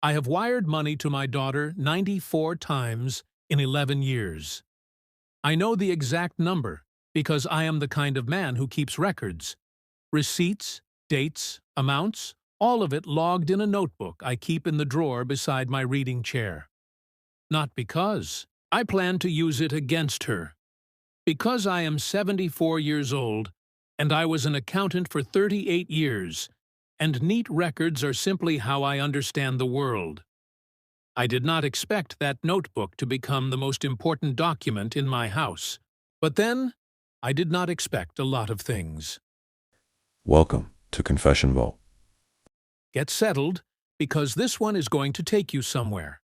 I have wired money to my daughter 94 times in 11 years. I know the exact number because I am the kind of man who keeps records. Receipts, dates, amounts, all of it logged in a notebook I keep in the drawer beside my reading chair. Not because I plan to use it against her. Because I am 74 years old, and I was an accountant for 38 years, and neat records are simply how I understand the world. I did not expect that notebook to become the most important document in my house. But then, I did not expect a lot of things. Welcome to Confession Vault. Get settled, because this one is going to take you somewhere.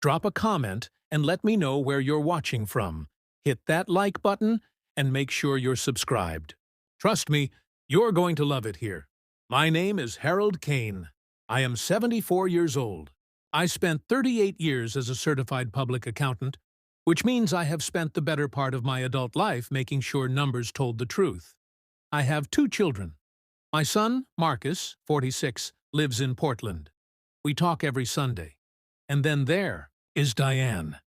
Drop a comment and let me know where you're watching from. Hit that like button and make sure you're subscribed. Trust me, you're going to love it here. My name is Harold Kane. I am 74 years old. I spent 38 years as a certified public accountant, which means I have spent the better part of my adult life making sure numbers told the truth. I have 2 children. My son, Marcus, 46, lives in Portland. We talk every Sunday. And then there is Diane.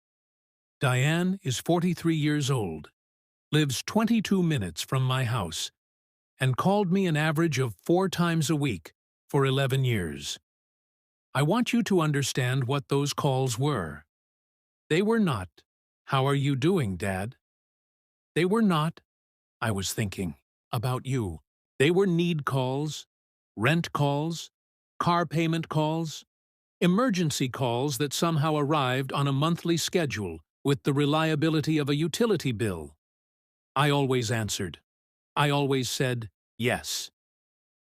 Diane is 43 years old, lives 22 minutes from my house, and called me an average of 4 times a week for 11 years. I want you to understand what those calls were. They were not, "How are you doing, Dad?" They were not, "I was thinking about you." They were need calls, rent calls, car payment calls, emergency calls that somehow arrived on a monthly schedule with the reliability of a utility bill. I always answered. I always said yes.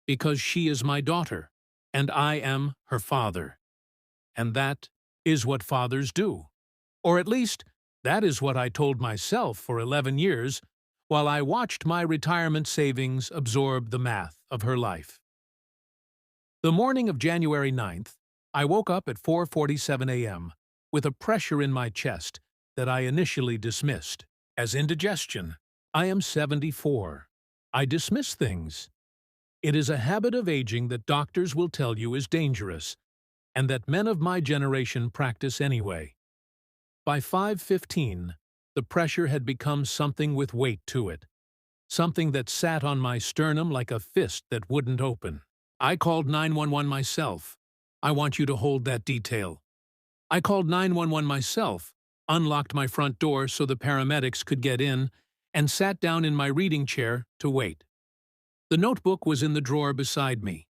Because she is my daughter, and I am her father. And that is what fathers do. Or at least, that is what I told myself for 11 years while I watched my retirement savings absorb the math of her life. The morning of January 9th, I woke up at 4:47 a.m. with a pressure in my chest that I initially dismissed as indigestion. I am 74. I dismiss things. It is a habit of aging that doctors will tell you is dangerous, and that men of my generation practice anyway. By 5:15, the pressure had become something with weight to it, something that sat on my sternum like a fist that wouldn't open. I called 911 myself. I want you to hold that detail. I called 911 myself, unlocked my front door so the paramedics could get in, and sat down in my reading chair to wait. The notebook was in the drawer beside me.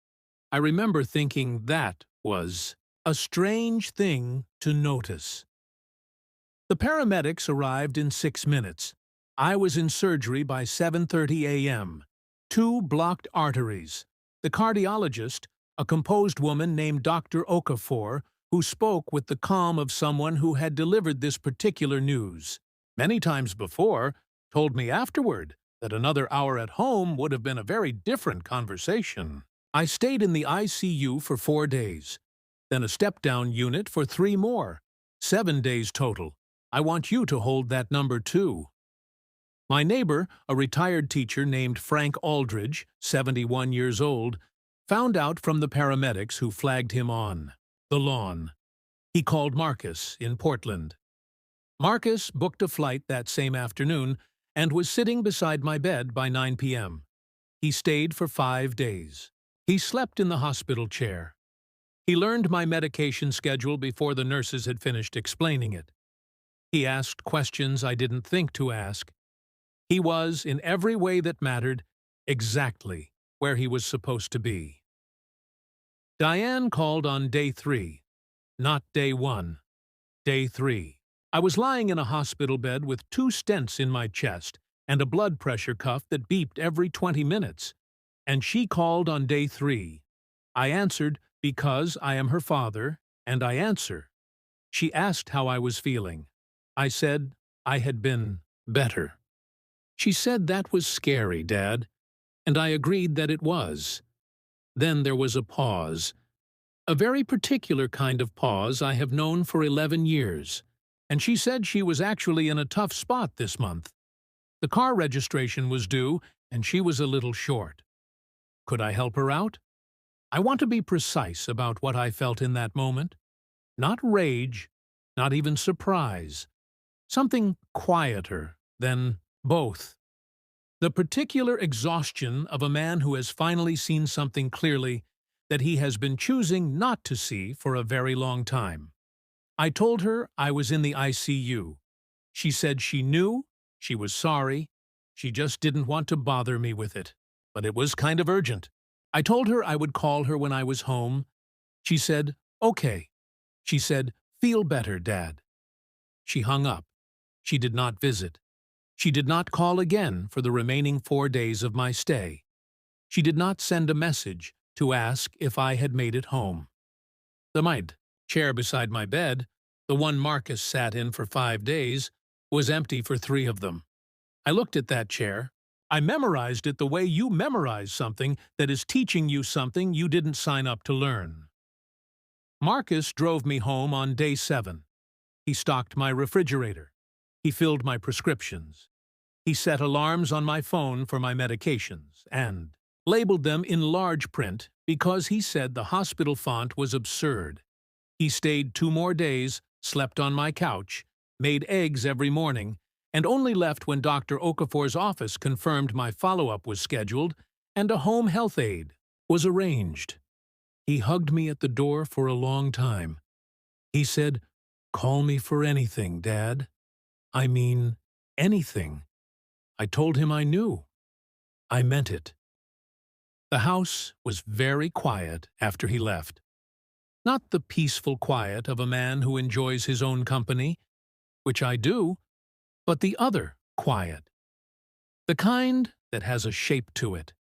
I remember thinking that was a strange thing to notice. The paramedics arrived in 6 minutes. I was in surgery by 7:30 a.m. 2 blocked arteries. The cardiologist, a composed woman named Dr. Okafor, who spoke with the calm of someone who had delivered this particular news many times before, told me afterward that another hour at home would have been a very different conversation. I stayed in the ICU for 4 days, then a step-down unit for 3 more, 7 days total. I want you to hold that number too. My neighbor, a retired teacher named Frank Aldridge, 71 years old, found out from the paramedics who flagged him on the lawn. He called Marcus in Portland. Marcus booked a flight that same afternoon and was sitting beside my bed by 9 p.m. He stayed for 5 days. He slept in the hospital chair. He learned my medication schedule before the nurses had finished explaining it. He asked questions I didn't think to ask. He was, in every way that mattered, exactly where he was supposed to be. Diane called on day 3, not day 1. Day 3. I was lying in a hospital bed with 2 stents in my chest and a blood pressure cuff that beeped every 20 minutes. And she called on day 3. I answered because I am her father, and I answer. She asked how I was feeling. I said I had been better. She said that was scary, Dad, and I agreed that it was. Then there was a pause. A very particular kind of pause I have known for 11 years. And she said she was actually in a tough spot this month. The car registration was due, and she was a little short. Could I help her out? I want to be precise about what I felt in that moment. Not rage, not even surprise. Something quieter than both. The particular exhaustion of a man who has finally seen something clearly that he has been choosing not to see for a very long time. I told her I was in the ICU. She said she knew, she was sorry, she just didn't want to bother me with it. But it was kind of urgent. I told her I would call her when I was home. She said, "Okay." She said, "Feel better, Dad." She hung up. She did not visit. She did not call again for the remaining 4 days of my stay. She did not send a message to ask if I had made it home. The chair beside my bed, the one Marcus sat in for 5 days, was empty for 3 of them. I looked at that chair. I memorized it the way you memorize something that is teaching you something you didn't sign up to learn. Marcus drove me home on day 7. He stocked my refrigerator. He filled my prescriptions. He set alarms on my phone for my medications and labeled them in large print because he said the hospital font was absurd. He stayed 2 more days, slept on my couch, made eggs every morning, and only left when Dr. Okafor's office confirmed my follow-up was scheduled and a home health aide was arranged. He hugged me at the door for a long time. He said, "Call me for anything, Dad. I mean, anything." I told him I knew. I meant it. The house was very quiet after he left. Not the peaceful quiet of a man who enjoys his own company, which I do, but the other quiet. The kind that has a shape to it.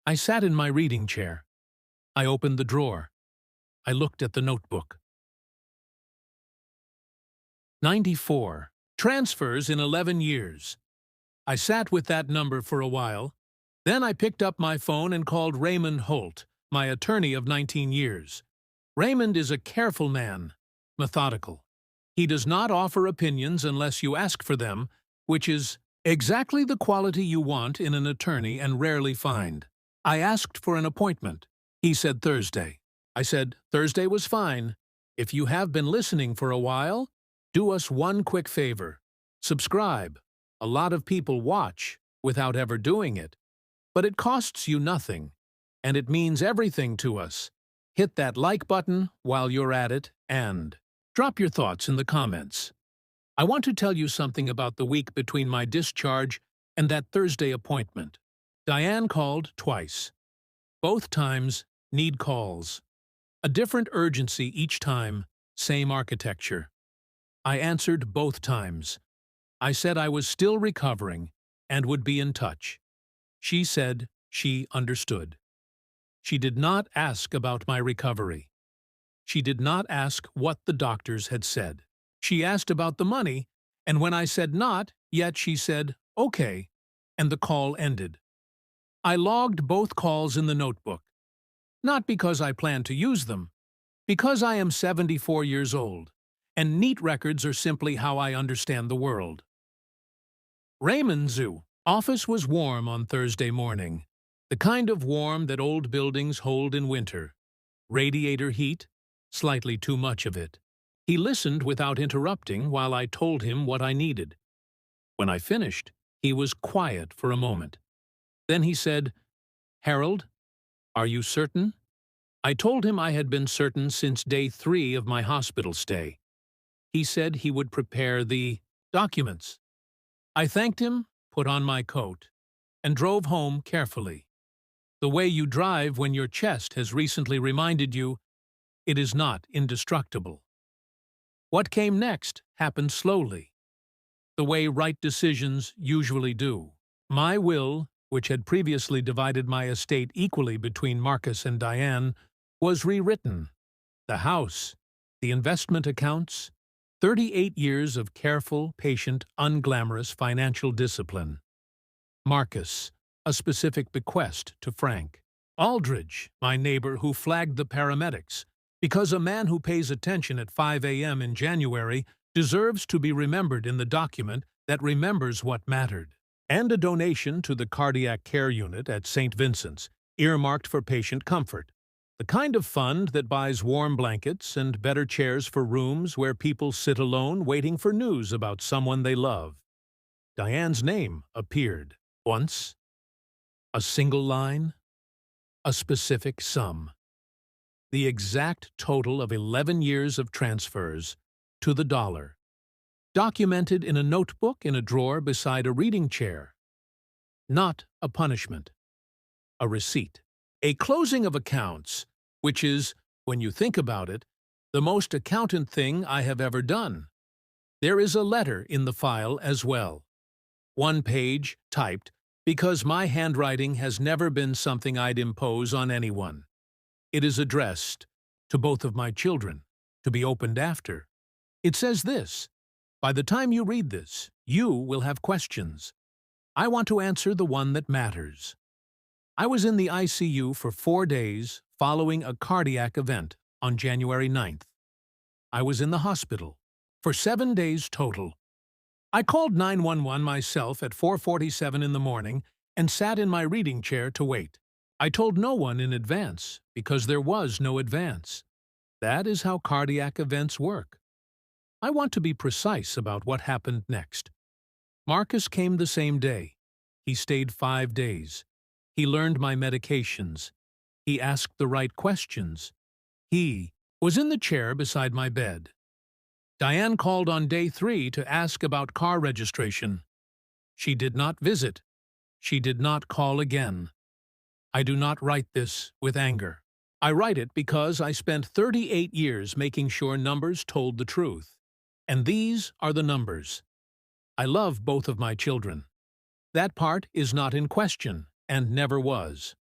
I sat in my reading chair. I opened the drawer. I looked at the notebook. 94. Transfers in 11 years. I sat with that number for a while. Then I picked up my phone and called Raymond Holt, my attorney of 19 years. Raymond is a careful man, methodical. He does not offer opinions unless you ask for them, which is exactly the quality you want in an attorney and rarely find. I asked for an appointment. He said Thursday. I said Thursday was fine. If you have been listening for a while, do us one quick favor. Subscribe. A lot of people watch without ever doing it. But it costs you nothing, and it means everything to us. Hit that like button while you're at it and drop your thoughts in the comments. I want to tell you something about the week between my discharge and that Thursday appointment. Diane called twice. Both times, need calls. A different urgency each time, same architecture. I answered both times. I said I was still recovering and would be in touch. She said she understood. She did not ask about my recovery. She did not ask what the doctors had said. She asked about the money, and when I said not, yet she said, "Okay," and the call ended. I logged both calls in the notebook. Not because I plan to use them, because I am 74 years old, and neat records are simply how I understand the world. Raymond's office was warm on Thursday morning, the kind of warm that old buildings hold in winter. Radiator heat, slightly too much of it. He listened without interrupting while I told him what I needed. When I finished, he was quiet for a moment. Then he said, "Harold, are you certain?" I told him I had been certain since day 3 of my hospital stay. He said he would prepare the documents. I thanked him, put on my coat, and drove home carefully. The way you drive when your chest has recently reminded you it is not indestructible. What came next happened slowly, the way right decisions usually do. My will, which had previously divided my estate equally between Marcus and Diane, was rewritten. The house, the investment accounts, 38 years of careful, patient, unglamorous financial discipline. Marcus, a specific bequest to Frank. Aldridge, my neighbor who flagged the paramedics, because a man who pays attention at 5 a.m. in January deserves to be remembered in the document that remembers what mattered. And a donation to the cardiac care unit at St. Vincent's, earmarked for patient comfort. The kind of fund that buys warm blankets and better chairs for rooms where people sit alone waiting for news about someone they love. Diane's name appeared. Once, a single line, a specific sum. The exact total of 11 years of transfers to the dollar. Documented in a notebook in a drawer beside a reading chair. Not a punishment. A receipt. A closing of accounts, which is, when you think about it, the most accountant thing I have ever done. There is a letter in the file as well. One page, typed, because my handwriting has never been something I'd impose on anyone. It is addressed to both of my children, to be opened after. It says this: by the time you read this, you will have questions. I want to answer the one that matters. I was in the ICU for 4 days following a cardiac event on January 9th. I was in the hospital for 7 days total. I called 911 myself at 4:47 in the morning and sat in my reading chair to wait. I told no one in advance because there was no advance. That is how cardiac events work. I want to be precise about what happened next. Marcus came the same day. He stayed 5 days. He learned my medications. He asked the right questions. He was in the chair beside my bed. Diane called on day 3 to ask about car registration. She did not visit. She did not call again. I do not write this with anger. I write it because I spent 38 years making sure numbers told the truth. And these are the numbers. I love both of my children. That part is not in question, and never was.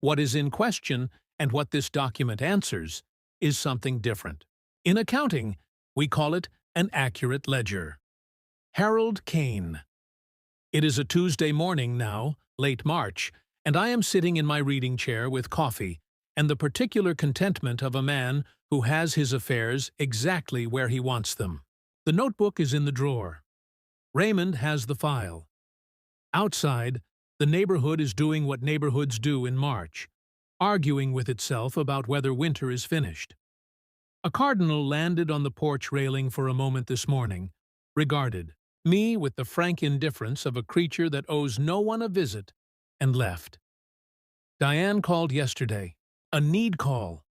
What is in question, and what this document answers, is something different. In accounting, we call it an accurate ledger. Harold Kane. It is a Tuesday morning now, late March, and I am sitting in my reading chair with coffee and the particular contentment of a man who has his affairs exactly where he wants them. The notebook is in the drawer. Raymond has the file. Outside, the neighborhood is doing what neighborhoods do in March, arguing with itself about whether winter is finished. A cardinal landed on the porch railing for a moment this morning, regarded me with the frank indifference of a creature that owes no one a visit, and left. Diane called yesterday. A need call.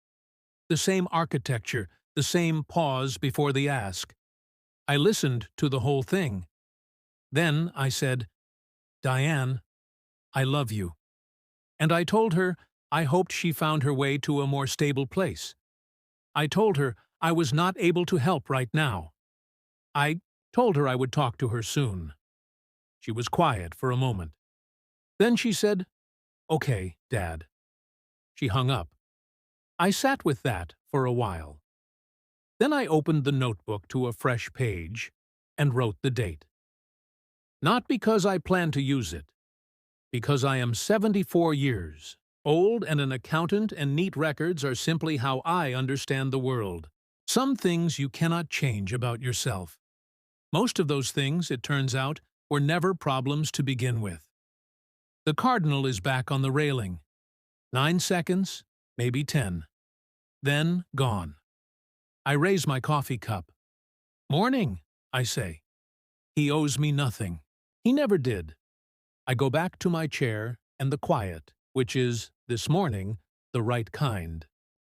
The same architecture, the same pause before the ask. I listened to the whole thing. Then I said, "Diane, I love you." And I told her I hoped she found her way to a more stable place. I told her I was not able to help right now. I told her I would talk to her soon. She was quiet for a moment. Then she said, "Okay, Dad." She hung up. I sat with that for a while. Then I opened the notebook to a fresh page and wrote the date. Not because I plan to use it, because I am 74 years old and an accountant and neat records are simply how I understand the world. Some things you cannot change about yourself. Most of those things, it turns out, were never problems to begin with. The cardinal is back on the railing. 9 seconds, maybe 10. Then gone. I raise my coffee cup. "Morning," I say. He owes me nothing. He never did. I go back to my chair and the quiet, which is, this morning, the right kind.